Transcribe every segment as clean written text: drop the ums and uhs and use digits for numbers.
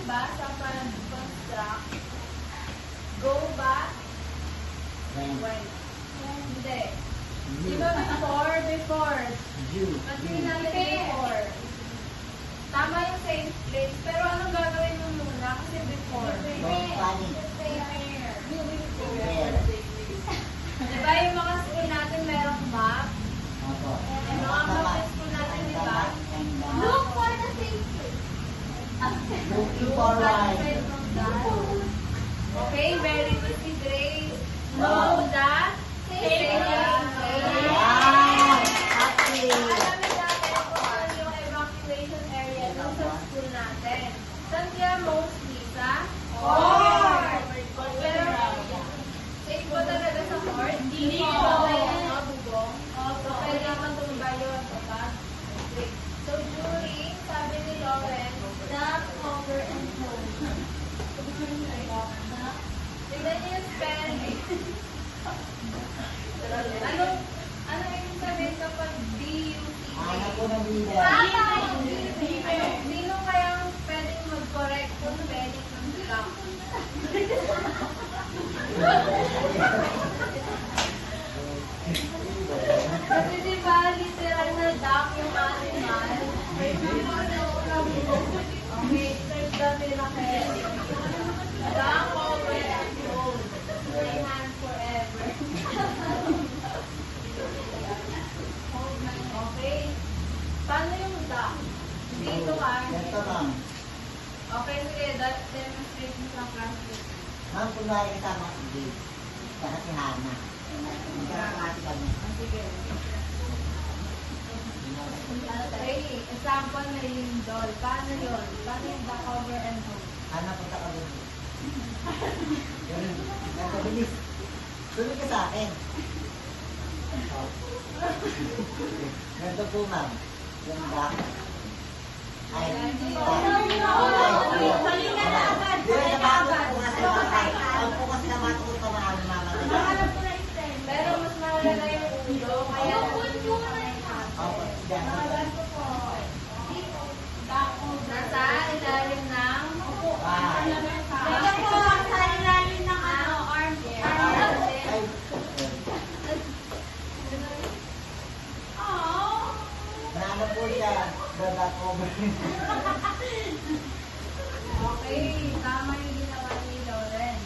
ba sa pag-construct? Go back? When? Hindi. Di ba before? Patingin natin before. Tama yung same place, pero anong gagawin mo muna? Kasi before. Diba yung mga school natin merong map? Yung mga map ng school natin, diba? Look for the same place. Looking forward. Okay, very good si Grace. Know that same place. Wow! Happy! Alamin natin kung saan yung evacuation area dun sa school natin. Saan kaya mostly? Sa court. Pero, safe ba talaga sa court? Hindi ko na bubong. So, pwede naman tumba yun. Okay. So, during, sabi ni Lauren, Duck, cover, and hold. tignan niyo yung spelling. Ano ibig sabihin kapag D-U-T? Ano po na leader? Sino kayang pwedeng mag-correct kung spelling ng duck? Kasi diba, literal na duck yung animal. Okay, search the miracle. Duck over and hold. Stay hand forever. Okay. Paano yung duck? Dito ka. Ganito ma'am. Okay, sige. Demonstrate mo sa class. Ma'am, kunwari kasama si Dave. Saka si Hana. Magkakamati kami. Sige. Okay, example na yung doll. Paano yun? Paano yung duck over and hold? Hana, punta ka doon. Ganun. Nagkabilis. Tuloy ka sa akin. Ganito po ma'am. Yung back. Ay, ang po kasi naman ko ito na ano mama. Pero mas mahalaga yung ulo. Kaya Opo, dyan. nasa ilalim ng Bye. Ito po, sa ilalim ng arm. Ay, naano po siya. Baba cover. Okay, tama yung ginawa ni Lauren.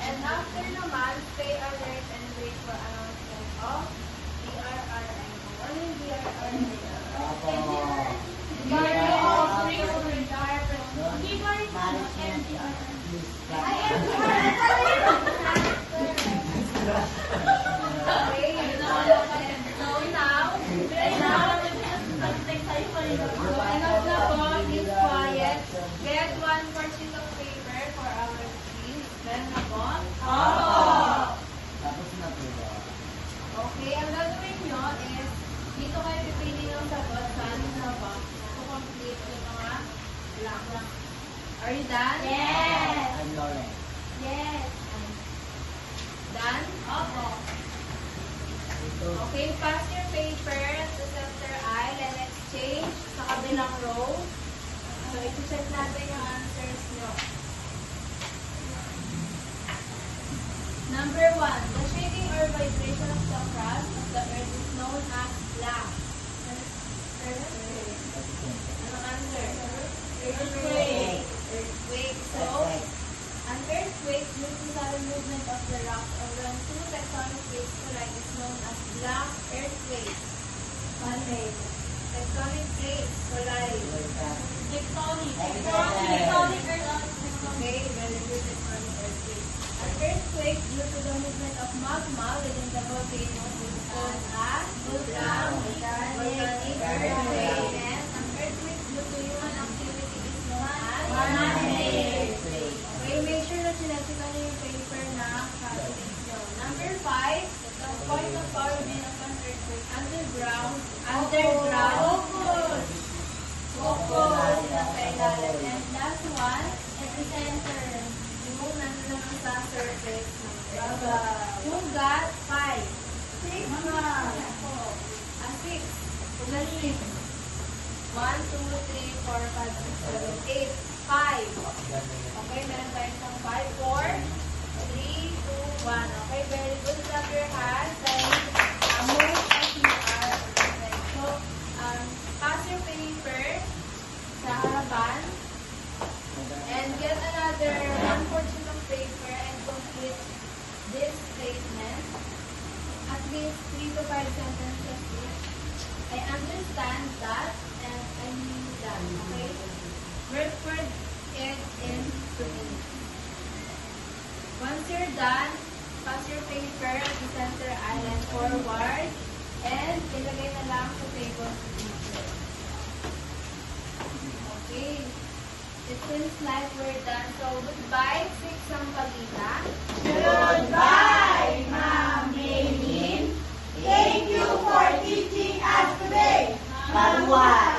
And after naman, stay alert and wait for announcement of DRRMO. Ano yung DRRMO? Opo. Guardian of Retirement. Okay, so now, enough na po, please quiet. Get one more sheet of paper for our screen. Meron na po? Tapos na po. Okay, ang gagawin nyo is, dito kayo pipili ng sagot sa na box to complete yung mga blank. Are you done? Yes. I'm Lauren. Yes. Done? Opo. Ito. Okay, pass your paper to center aisle and exchange sa kabilang row. So, iti-check natin yung answers nyo. Number 1, the shaking or vibration of the crust of the earth is known as blast. Anong answer? Earthquake. Earthquake. So, an earthquake due to sudden movement of the rocks or when two tectonic plates collide is known as blast earthquake. Monday. Tectonic plates collide. Tectonic. Tectonic. Okay, very good. Tectonic earthquake. An earthquake due to the movement of magma within the volcano is called as volcanic earthquake. And an earthquake due to human activity is known as okay, make sure na sinasikan niyo yung paper na classmates nyo. Number 5, the point of origin of an earthquake underground. Focus na sa ilalim. And last one, epicenter. Yung nandun naman sa surface. Sugat, 5. 6. 6. Sugat 6. 1, 2, 3, 4, 5, 6, 7, 8. 5. gather one portion of paper and complete this statement. At least 3 to 5 sentences each. I understand that and I mean that. Okay? Word for it in 2 minutes. Once you're done, pass your paper at the center island forward and ilagay na lang sa table sa teacher. Okay. It seems like we're done. So, goodbye, Six Sampalita. Goodbye, Ma'am Maylin. Thank you for teaching us today. Mabuhay!